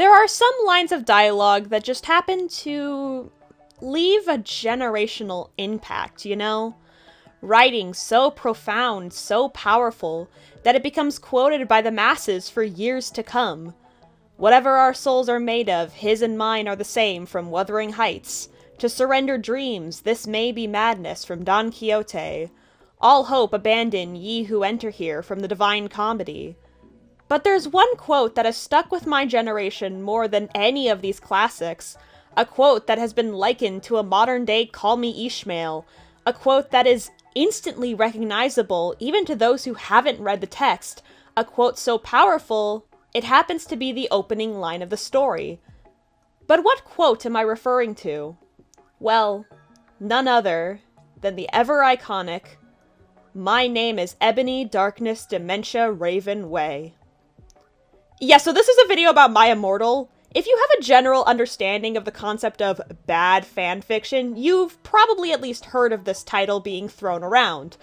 There are some lines of dialogue that just happen to leave a generational impact, you know? Writing so profound, so powerful, that it becomes quoted by the masses for years to come. Whatever our souls are made of, his and mine are the same from Wuthering Heights. To surrender dreams, this may be madness from Don Quixote. All hope abandon, ye who enter here, from the Divine Comedy. But there's one quote that has stuck with my generation more than any of these classics. A quote that has been likened to a modern-day Call Me Ishmael. A quote that is instantly recognizable even to those who haven't read the text. A quote so powerful, it happens to be the opening line of the story. But what quote am I referring to? Well, none other than the ever-iconic, "My name is Ebony Darkness Dementia Raven Way." Yeah, so this is a video about My Immortal. If you have a general understanding of the concept of bad fanfiction, you've probably at least heard of this title being thrown around.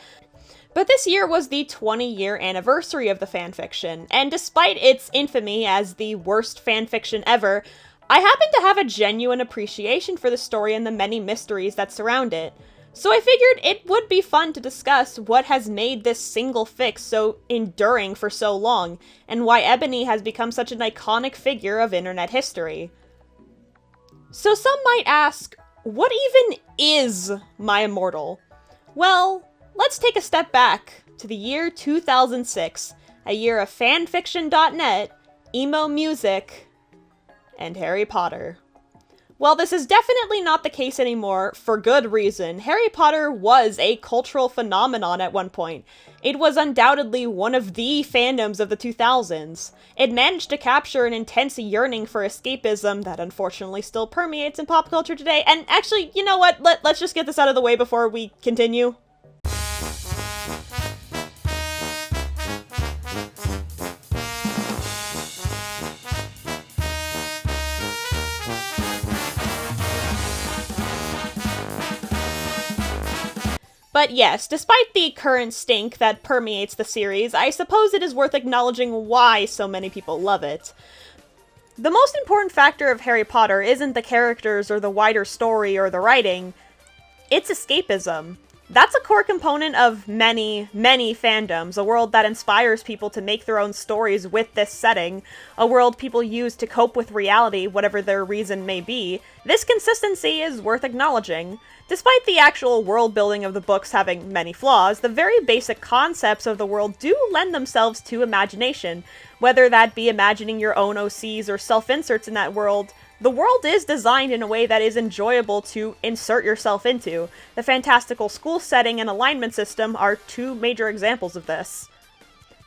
But this year was the 20-year anniversary of the fanfiction, and despite its infamy as the worst fanfiction ever, I happen to have a genuine appreciation for the story and the many mysteries that surround it. So I figured it would be fun to discuss what has made this single fic so enduring for so long, and why Ebony has become such an iconic figure of internet history. So some might ask, what even is My Immortal? Well, let's take a step back to the year 2006, a year of fanfiction.net, emo music, and Harry Potter. Well, this is definitely not the case anymore, for good reason. Harry Potter was a cultural phenomenon at one point. It was undoubtedly one of the fandoms of the 2000s. It managed to capture an intense yearning for escapism that unfortunately still permeates in pop culture today. And actually, you know what? Let's just get this out of the way before we continue. But yes, despite the current stink that permeates the series, I suppose it is worth acknowledging why so many people love it. The most important factor of Harry Potter isn't the characters or the wider story or the writing, it's escapism. That's a core component of many, many fandoms, a world that inspires people to make their own stories with this setting, a world people use to cope with reality, whatever their reason may be. This consistency is worth acknowledging. Despite the actual world building of the books having many flaws, the very basic concepts of the world do lend themselves to imagination, whether that be imagining your own OCs or self-inserts in that world. The world is designed in a way that is enjoyable to insert yourself into. The fantastical school setting and alignment system are two major examples of this.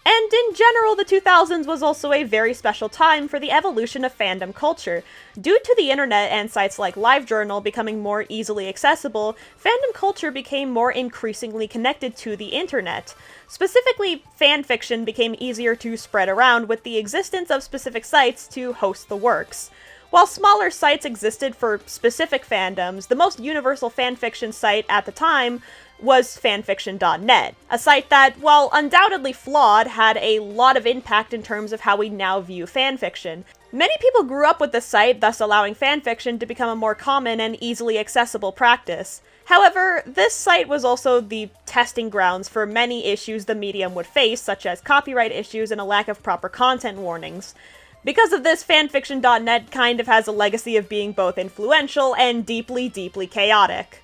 And in general, the 2000s was also a very special time for the evolution of fandom culture. Due to the internet and sites like LiveJournal becoming more easily accessible, fandom culture became more increasingly connected to the internet. Specifically, fanfiction became easier to spread around with the existence of specific sites to host the works. While smaller sites existed for specific fandoms, the most universal fanfiction site at the time was fanfiction.net, a site that, while undoubtedly flawed, had a lot of impact in terms of how we now view fanfiction. Many people grew up with the site, thus allowing fanfiction to become a more common and easily accessible practice. However, this site was also the testing grounds for many issues the medium would face, such as copyright issues and a lack of proper content warnings. Because of this, fanfiction.net kind of has a legacy of being both influential and deeply, deeply chaotic.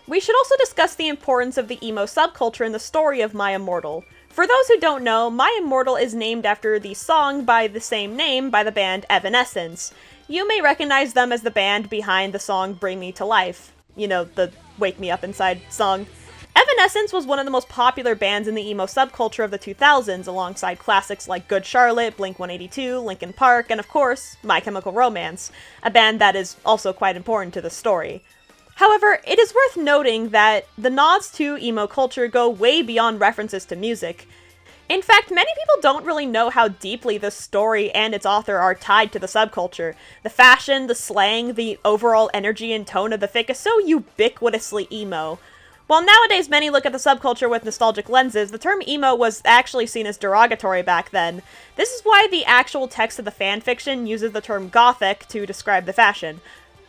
We should also discuss the importance of the emo subculture in the story of My Immortal. For those who don't know, My Immortal is named after the song by the same name by the band Evanescence. You may recognize them as the band behind the song Bring Me to Life. You know, the Wake Me Up Inside song. Evanescence was one of the most popular bands in the emo subculture of the 2000s, alongside classics like Good Charlotte, Blink-182, Linkin Park, and of course, My Chemical Romance, a band that is also quite important to the story. However, it is worth noting that the nods to emo culture go way beyond references to music. In fact, many people don't really know how deeply the story and its author are tied to the subculture. The fashion, the slang, the overall energy and tone of the fic is so ubiquitously emo. While nowadays many look at the subculture with nostalgic lenses, the term emo was actually seen as derogatory back then. This is why the actual text of the fanfiction uses the term gothic to describe the fashion.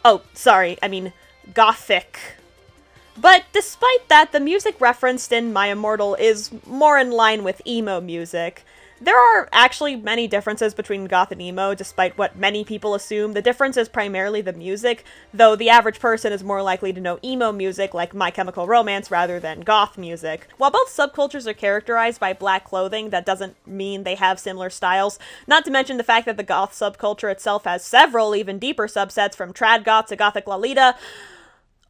Oh, sorry, I mean gothic. But despite that, the music referenced in My Immortal is more in line with emo music. There are actually many differences between goth and emo, despite what many people assume. The difference is primarily the music, though the average person is more likely to know emo music like My Chemical Romance rather than goth music. While both subcultures are characterized by black clothing, that doesn't mean they have similar styles, not to mention the fact that the goth subculture itself has several even deeper subsets from trad goth to gothic Lolita.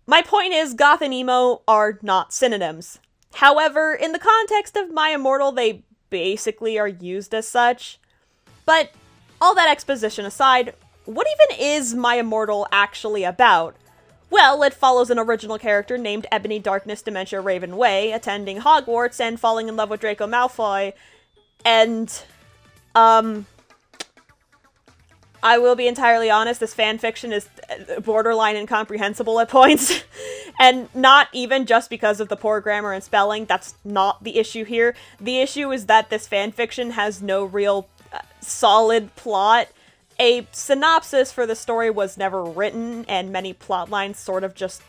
My point is, goth and emo are not synonyms. However, in the context of My Immortal, they basically are used as such. But all that exposition aside, what even is My Immortal actually about? Well, it follows an original character named Ebony Darkness Dementia Raven Way, attending Hogwarts and falling in love with Draco Malfoy, and, I will be entirely honest, this fanfiction is borderline incomprehensible at points. And not even just because of the poor grammar and spelling, that's not the issue here. The issue is that this fanfiction has no real solid plot. A synopsis for the story was never written, and many plotlines sort of just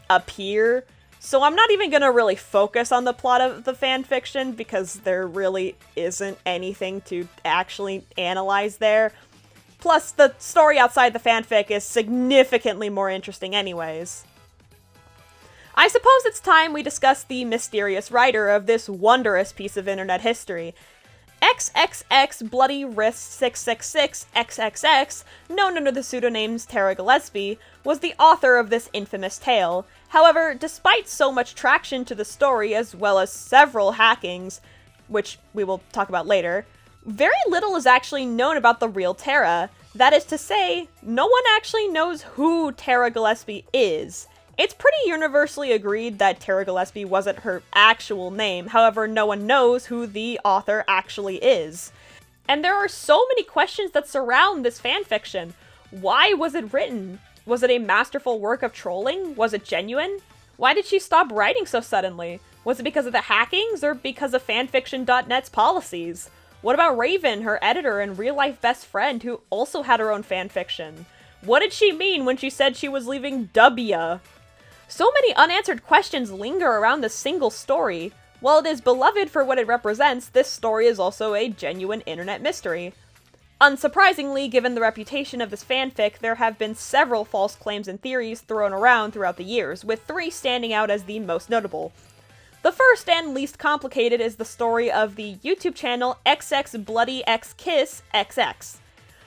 appear. So I'm not even gonna really focus on the plot of the fanfiction, because there really isn't anything to actually analyze there. Plus, the story outside the fanfic is significantly more interesting anyways. I suppose it's time we discuss the mysterious writer of this wondrous piece of internet history. XXX Bloody Wrist 666 XXX, known under the pseudonames Terra Gillespie, was the author of this infamous tale. However, despite so much traction to the story as well as several hackings, which we will talk about later, very little is actually known about the real Terra. That is to say, no one actually knows who Terra Gillespie is. It's pretty universally agreed that Terra Gillespie wasn't her actual name, however, no one knows who the author actually is. And there are so many questions that surround this fanfiction. Why was it written? Was it a masterful work of trolling? Was it genuine? Why did she stop writing so suddenly? Was it because of the hackings, or because of fanfiction.net's policies? What about Raven, her editor and real-life best friend, who also had her own fanfiction? What did she mean when she said she was leaving W? So many unanswered questions linger around this single story. While it is beloved for what it represents, this story is also a genuine internet mystery. Unsurprisingly, given the reputation of this fanfic, there have been several false claims and theories thrown around throughout the years, with 3 standing out as the most notable. The first and least complicated is the story of the YouTube channel XX Bloody X Kiss XX.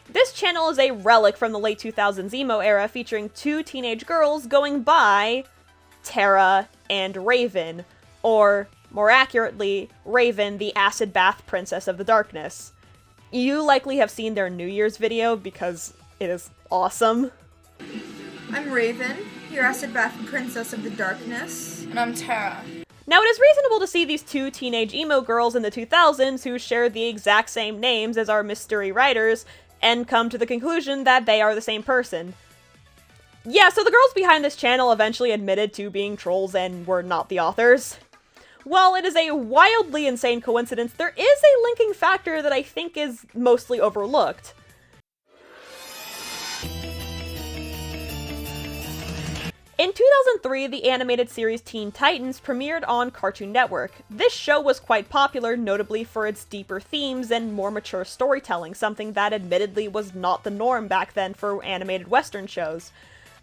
This channel is a relic from the late 2000s emo era, featuring 2 teenage girls going by Terra and Raven, or more accurately, Raven, the acid bath princess of the darkness. You likely have seen their New Year's video because it is awesome. I'm Raven, your acid bath princess of the darkness. And I'm Terra. Now, it is reasonable to see these 2 teenage emo girls in the 2000s who share the exact same names as our mystery writers and come to the conclusion that they are the same person. Yeah, so the girls behind this channel eventually admitted to being trolls and were not the authors. While it is a wildly insane coincidence, there is a linking factor that I think is mostly overlooked. In 2003, the animated series Teen Titans premiered on Cartoon Network. This show was quite popular, notably for its deeper themes and more mature storytelling, something that admittedly was not the norm back then for animated Western shows.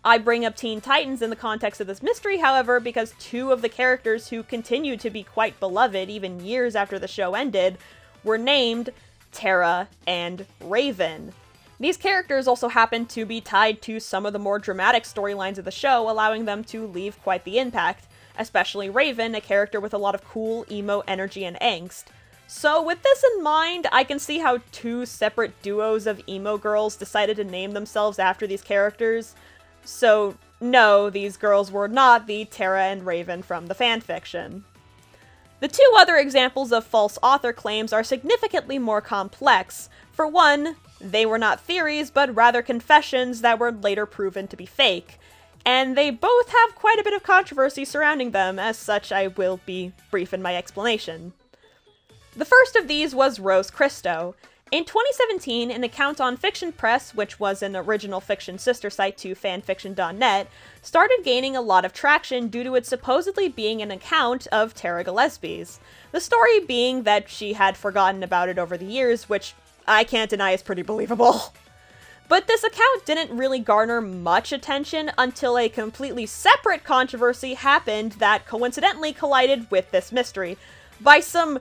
I bring up Teen Titans in the context of this mystery, however, because 2 of the characters who continued to be quite beloved even years after the show ended were named Terra and Raven. These characters also happen to be tied to some of the more dramatic storylines of the show, allowing them to leave quite the impact, especially Raven, a character with a lot of cool emo energy and angst. So with this in mind, I can see how 2 separate duos of emo girls decided to name themselves after these characters. So no, these girls were not the Terra and Raven from the fanfiction. The 2 other examples of false author claims are significantly more complex. For one, they were not theories, but rather confessions that were later proven to be fake. and they both have quite a bit of controversy surrounding them. As such, I will be brief in my explanation. The first of these was Rose Christo. In 2017, an account on Fiction Press, which was an original fiction sister site to fanfiction.net, started gaining a lot of traction due to it supposedly being an account of Terra Gillespie's. The story being that she had forgotten about it over the years, which I can't deny is pretty believable. But this account didn't really garner much attention until a completely separate controversy happened that coincidentally collided with this mystery. By some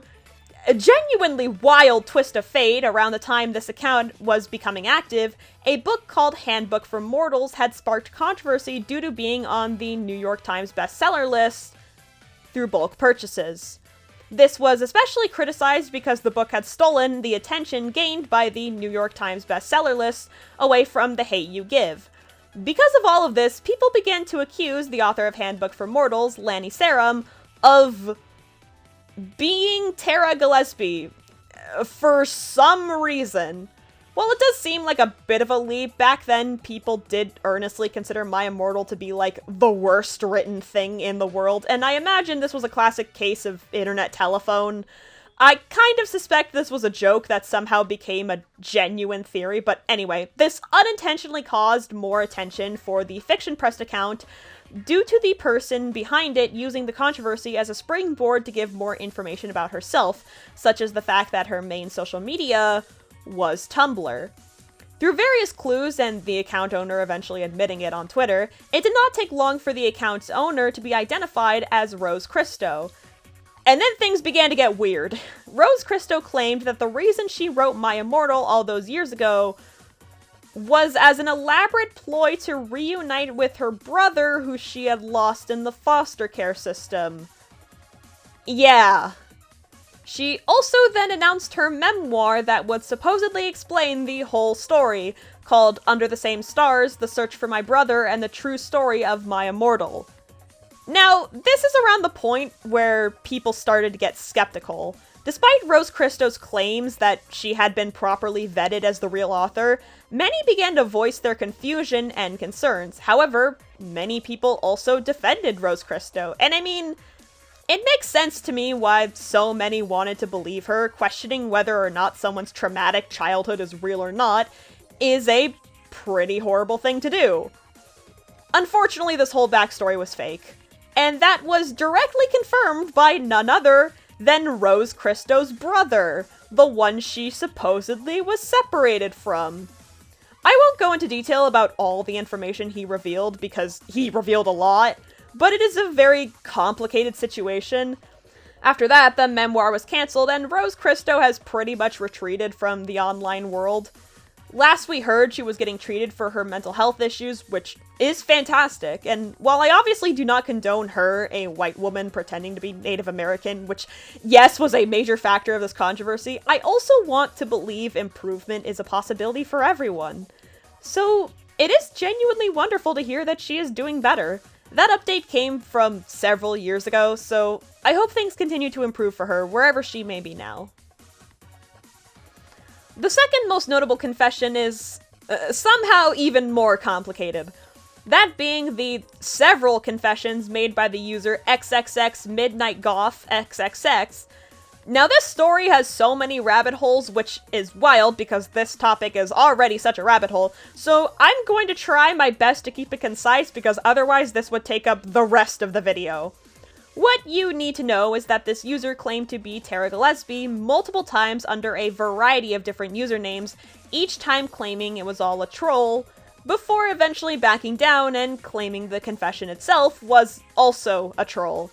a genuinely wild twist of fate, around the time this account was becoming active, a book called Handbook for Mortals had sparked controversy due to being on the New York Times bestseller list through bulk purchases. This was especially criticized because the book had stolen the attention gained by the New York Times bestseller list away from the hate you give. Because of all of this, people began to accuse the author of Handbook for Mortals, Lanny Sarum, of being Terra Gillespie for some reason. While it does seem like a bit of a leap, back then people did earnestly consider My Immortal to be like the worst written thing in the world, and I imagine this was a classic case of internet telephone. I kind of suspect this was a joke that somehow became a genuine theory, but anyway, this unintentionally caused more attention for the Fiction Press account due to the person behind it using the controversy as a springboard to give more information about herself, such as the fact that her main social media was Tumblr. Through various clues, and the account owner eventually admitting it on Twitter, it did not take long for the account's owner to be identified as Rose Christo. And then things began to get weird. Rose Christo claimed that the reason she wrote My Immortal all those years ago was as an elaborate ploy to reunite with her brother who she had lost in the foster care system. Yeah. She also then announced her memoir that would supposedly explain the whole story, called Under the Same Stars, The Search for My Brother and the True Story of My Immortal. Now, this is around the point where people started to get skeptical. Despite Rose Christo's claims that she had been properly vetted as the real author, many began to voice their confusion and concerns. However, many people also defended Rose Christo, and I mean, it makes sense to me why so many wanted to believe her. Questioning whether or not someone's traumatic childhood is real or not is a pretty horrible thing to do. Unfortunately, this whole backstory was fake, and that was directly confirmed by none other than Rose Christo's brother, the one she supposedly was separated from. I won't go into detail about all the information he revealed, because he revealed a lot, but it is a very complicated situation. After that, the memoir was cancelled, and Rose Christo has pretty much retreated from the online world. Last we heard, she was getting treated for her mental health issues, which is fantastic, and while I obviously do not condone her, a white woman pretending to be Native American, which, yes, was a major factor of this controversy, I also want to believe improvement is a possibility for everyone. So, it is genuinely wonderful to hear that she is doing better. That update came from several years ago, so I hope things continue to improve for her wherever she may be now. The second most notable confession is somehow even more complicated. That being the several confessions made by the user XXX Midnight Goth XXX. Now this story has so many rabbit holes, which is wild because this topic is already such a rabbit hole, so I'm going to try my best to keep it concise because otherwise this would take up the rest of the video. What you need to know is that this user claimed to be Terra Gillespie multiple times under a variety of different usernames, each time claiming it was all a troll, before eventually backing down and claiming the confession itself was also a troll.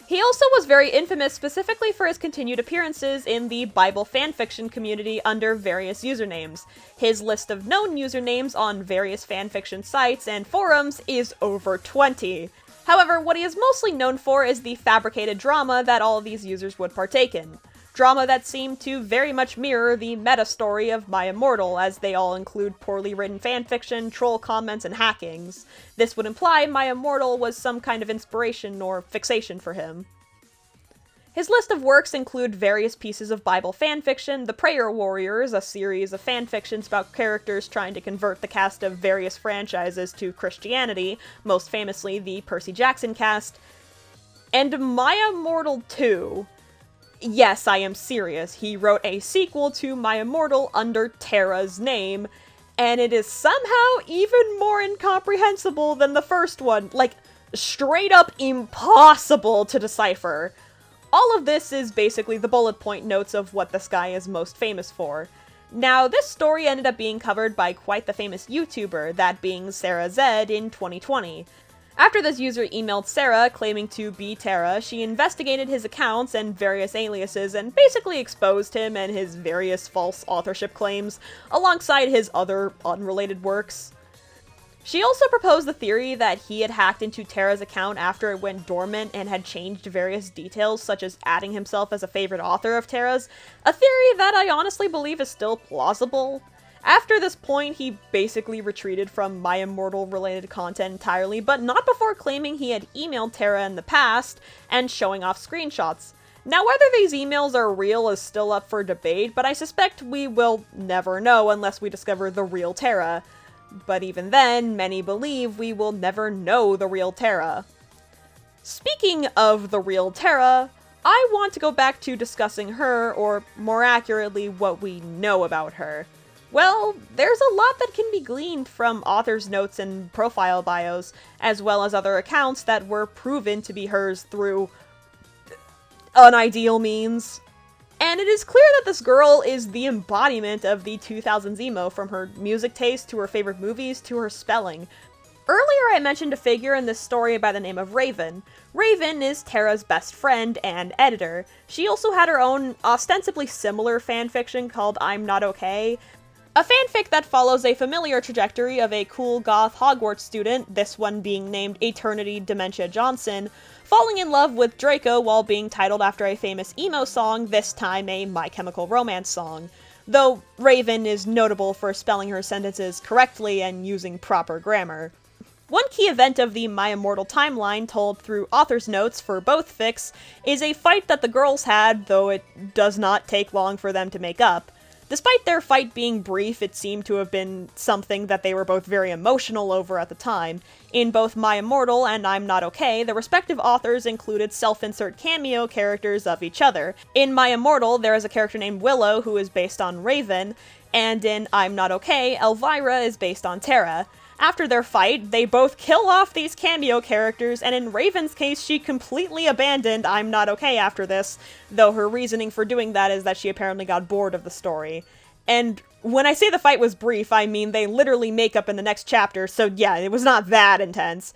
He also was very infamous specifically for his continued appearances in the Bible fanfiction community under various usernames. His list of known usernames on various fanfiction sites and forums is over 20. However, what he is mostly known for is the fabricated drama that all of these users would partake in. Drama that seemed to very much mirror the meta-story of My Immortal, as they all include poorly written fanfiction, troll comments, and hackings. This would imply My Immortal was some kind of inspiration or fixation for him. His list of works include various pieces of Bible fanfiction, The Prayer Warriors, a series of fanfictions about characters trying to convert the cast of various franchises to Christianity, most famously the Percy Jackson cast, and My Immortal 2. Yes, I am serious. He wrote a sequel to My Immortal under Terra's name, and it is somehow even more incomprehensible than the first one. Like, straight up impossible to decipher. All of this is basically the bullet point notes of what this guy is most famous for. Now, this story ended up being covered by quite the famous YouTuber, that being Sarah Zed, in 2020. After this user emailed Sarah claiming to be Terra, she investigated his accounts and various aliases and basically exposed him and his various false authorship claims, alongside his other unrelated works. She also proposed the theory that he had hacked into Terra's account after it went dormant and had changed various details, such as adding himself as a favorite author of Terra's, a theory that I honestly believe is still plausible. After this point, he basically retreated from My Immortal related content entirely, but not before claiming he had emailed Terra in the past and showing off screenshots. Now, whether these emails are real is still up for debate, but I suspect we will never know unless we discover the real Terra. But even then, many believe we will never know the real Terra. Speaking of the real Terra, I want to go back to discussing her, or more accurately, what we know about her. Well, there's a lot that can be gleaned from authors' notes and profile bios, as well as other accounts that were proven to be hers through unideal means. And it is clear that this girl is the embodiment of the 2000s emo, from her music taste to her favorite movies to her spelling. Earlier I mentioned a figure in this story by the name of Raven. Raven is Terra's best friend and editor. She also had her own ostensibly similar fanfiction called I'm Not Okay, a fanfic that follows a familiar trajectory of a cool goth Hogwarts student, this one being named Eternity Dementia Johnson, falling in love with Draco while being titled after a famous emo song, this time a My Chemical Romance song. Though Raven is notable for spelling her sentences correctly and using proper grammar. One key event of the My Immortal timeline, told through author's notes for both fics, is a fight that the girls had, though it does not take long for them to make up. Despite their fight being brief, it seemed to have been something that they were both very emotional over at the time. In both My Immortal and I'm Not Okay, the respective authors included self-insert cameo characters of each other. In My Immortal, there is a character named Willow who is based on Raven, and in I'm Not Okay, Elvira is based on Terra. After their fight, they both kill off these cameo characters, and in Raven's case, she completely abandoned I'm Not Okay after this, though her reasoning for doing that is that she apparently got bored of the story. And when I say the fight was brief, I mean they literally make up in the next chapter, so yeah, it was not that intense.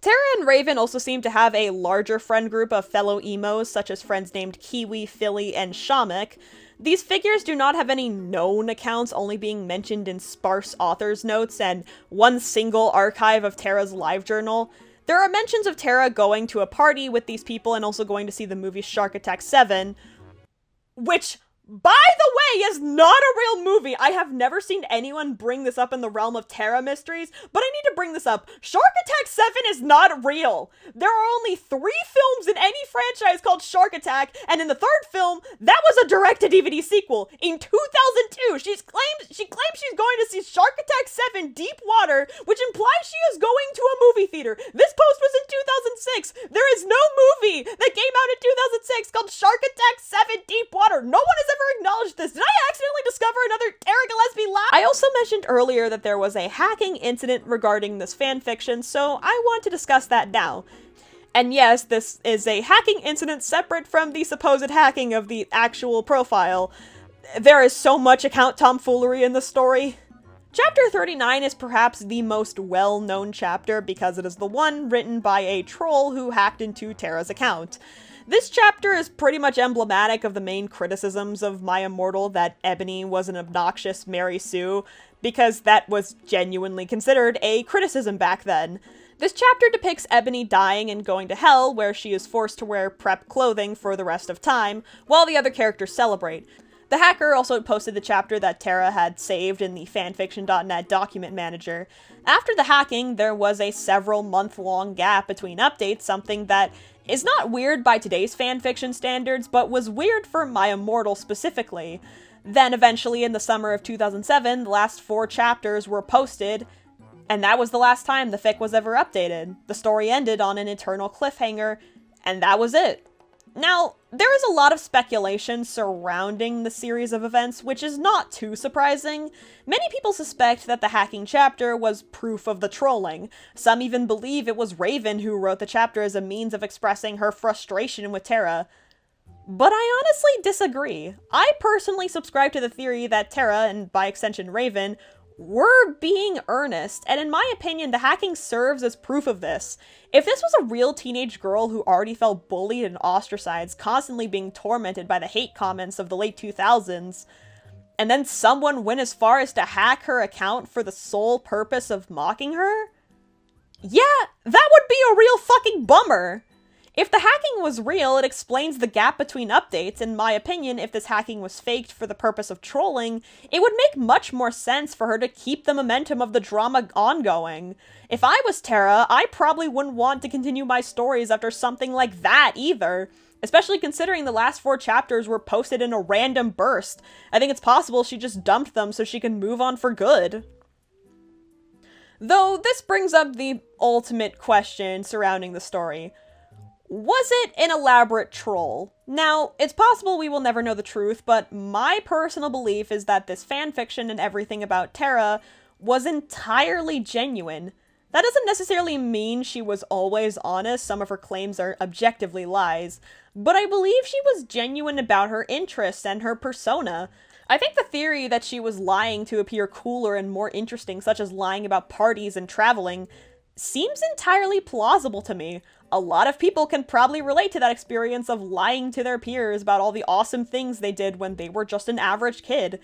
Terra and Raven also seem to have a larger friend group of fellow emos, such as friends named Kiwi, Philly, and Shamek. These figures do not have any known accounts, only being mentioned in sparse author's notes and one single archive of Terra's live journal. There are mentions of Terra going to a party with these people and also going to see the movie Shark Attack 7, which, by the way, is not a real movie. I have never seen anyone bring this up in the realm of Terra mysteries, but I need to bring this up. Shark Attack 7 is not real. There are only 3 films in any franchise called Shark Attack, and in the 3rd film, that was a direct-to-DVD sequel. In 2002, she claims she's going to see Shark Attack 7 Deep Water, which implies she is going to a movie theater. This post was in 2006. There is no movie that came out in 2006 called Shark Attack 7 Deep Water. No one has ever acknowledged this. Did I accidentally discover another Terra Gillespie lie? I also mentioned earlier that there was a hacking incident regarding this fanfiction, so I want to discuss that now. And yes, this is a hacking incident separate from the supposed hacking of the actual profile. There is so much account tomfoolery in the story. Chapter 39 is perhaps the most well-known chapter because it is the one written by a troll who hacked into Terra's account. This chapter is pretty much emblematic of the main criticisms of My Immortal, that Ebony was an obnoxious Mary Sue, because that was genuinely considered a criticism back then. This chapter depicts Ebony dying and going to hell, where she is forced to wear prep clothing for the rest of time, while the other characters celebrate. The hacker also posted the chapter that Terra had saved in the fanfiction.net document manager. After the hacking, there was a several month-long gap between updates, something that is not weird by today's fanfiction standards, but was weird for My Immortal specifically. Then eventually in the summer of 2007, the last 4 chapters were posted, and that was the last time the fic was ever updated. The story ended on an eternal cliffhanger, and that was it. Now, there is a lot of speculation surrounding the series of events, which is not too surprising. Many people suspect that the hacking chapter was proof of the trolling. Some even believe it was Raven who wrote the chapter as a means of expressing her frustration with Terra. But I honestly disagree. I personally subscribe to the theory that Terra, and by extension Raven, were being earnest, and in my opinion, the hacking serves as proof of this. If this was a real teenage girl who already felt bullied and ostracized, constantly being tormented by the hate comments of the late 2000s, and then someone went as far as to hack her account for the sole purpose of mocking her? Yeah, that would be a real fucking bummer! If the hacking was real, it explains the gap between updates. In my opinion, if this hacking was faked for the purpose of trolling, it would make much more sense for her to keep the momentum of the drama ongoing. If I was Terra, I probably wouldn't want to continue my stories after something like that either, especially considering the last 4 chapters were posted in a random burst. I think it's possible she just dumped them so she can move on for good. Though this brings up the ultimate question surrounding the story. Was it an elaborate troll? Now, it's possible we will never know the truth, but my personal belief is that this fanfiction and everything about Terra was entirely genuine. That doesn't necessarily mean she was always honest, some of her claims are objectively lies, but I believe she was genuine about her interests and her persona. I think the theory that she was lying to appear cooler and more interesting, such as lying about parties and traveling, seems entirely plausible to me. A lot of people can probably relate to that experience of lying to their peers about all the awesome things they did when they were just an average kid.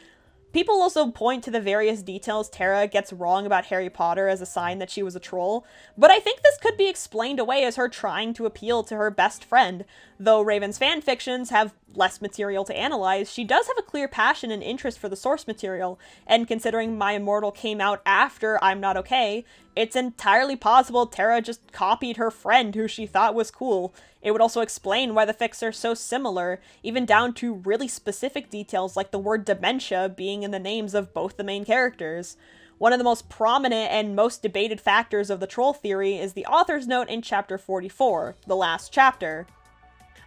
People also point to the various details Terra gets wrong about Harry Potter as a sign that she was a troll, but I think this could be explained away as her trying to appeal to her best friend. Though Raven's fanfictions have less material to analyze, she does have a clear passion and interest for the source material, and considering My Immortal came out after I'm Not Okay, it's entirely possible Terra just copied her friend who she thought was cool. It would also explain why the fics are so similar, even down to really specific details like the word dementia being in the names of both the main characters. One of the most prominent and most debated factors of the troll theory is the author's note in chapter 44, the last chapter.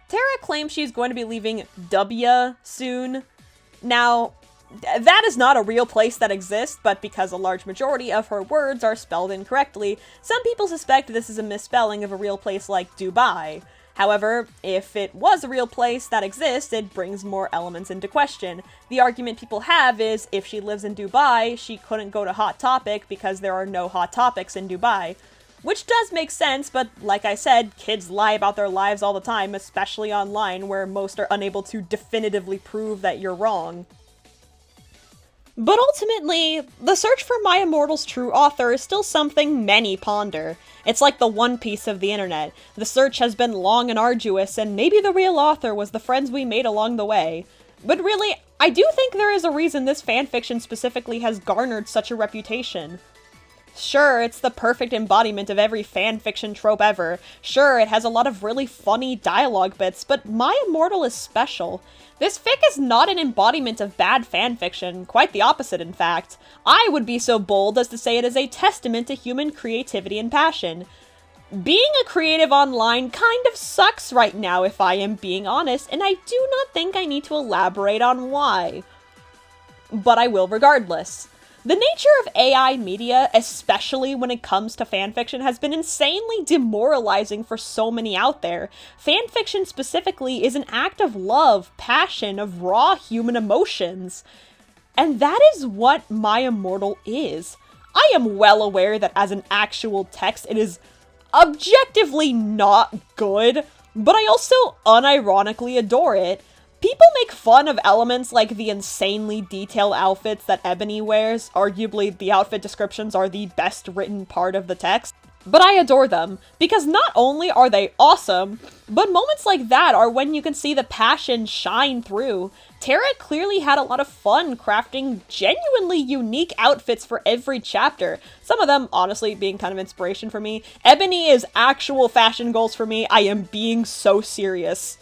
Terra claims she's going to be leaving W soon. Now, that is not a real place that exists, but because a large majority of her words are spelled incorrectly, some people suspect this is a misspelling of a real place like Dubai. However, if it was a real place that exists, it brings more elements into question. The argument people have is, if she lives in Dubai, she couldn't go to Hot Topic because there are no Hot Topics in Dubai. Which does make sense, but like I said, kids lie about their lives all the time, especially online, where most are unable to definitively prove that you're wrong. But ultimately, the search for My Immortal's true author is still something many ponder. It's like the One Piece of the internet. The search has been long and arduous, and maybe the real author was the friends we made along the way. But really, I do think there is a reason this fanfiction specifically has garnered such a reputation. Sure, it's the perfect embodiment of every fanfiction trope ever. Sure, it has a lot of really funny dialogue bits, but My Immortal is special. This fic is not an embodiment of bad fanfiction, quite the opposite in fact. I would be so bold as to say it is a testament to human creativity and passion. Being a creative online kind of sucks right now if I am being honest, and I do not think I need to elaborate on why. But I will regardless. The nature of AI media, especially when it comes to fanfiction, has been insanely demoralizing for so many out there. Fanfiction specifically is an act of love, passion, of raw human emotions. And that is what My Immortal is. I am well aware that as an actual text, it is objectively not good, but I also unironically adore it. People make fun of elements like the insanely detailed outfits that Ebony wears. Arguably, the outfit descriptions are the best written part of the text. But I adore them, because not only are they awesome, but moments like that are when you can see the passion shine through. Terra clearly had a lot of fun crafting genuinely unique outfits for every chapter, some of them honestly being kind of inspiration for me. Ebony is actual fashion goals for me, I am being so serious.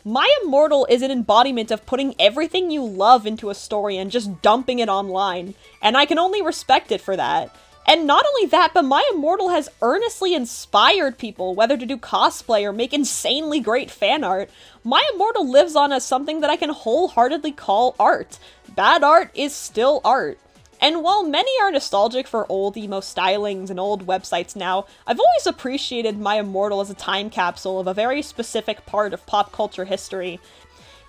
My Immortal is an embodiment of putting everything you love into a story and just dumping it online, and I can only respect it for that. And not only that, but My Immortal has earnestly inspired people, whether to do cosplay or make insanely great fan art. My Immortal lives on as something that I can wholeheartedly call art. Bad art is still art. And while many are nostalgic for old emo stylings and old websites now, I've always appreciated My Immortal as a time capsule of a very specific part of pop culture history.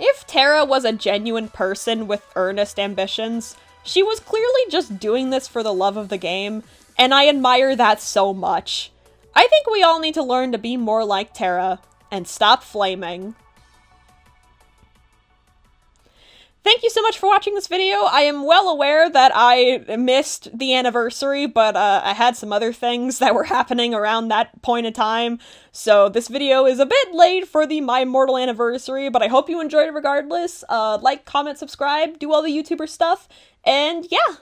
If Terra was a genuine person with earnest ambitions, she was clearly just doing this for the love of the game, and I admire that so much. I think we all need to learn to be more like Terra, and stop flaming. Thank you so much for watching this video. I am well aware that I missed the anniversary, but I had some other things that were happening around that point in time, so this video is a bit late for the My Immortal anniversary, but I hope you enjoyed it regardless. Like, comment, subscribe, do all the YouTuber stuff, and yeah!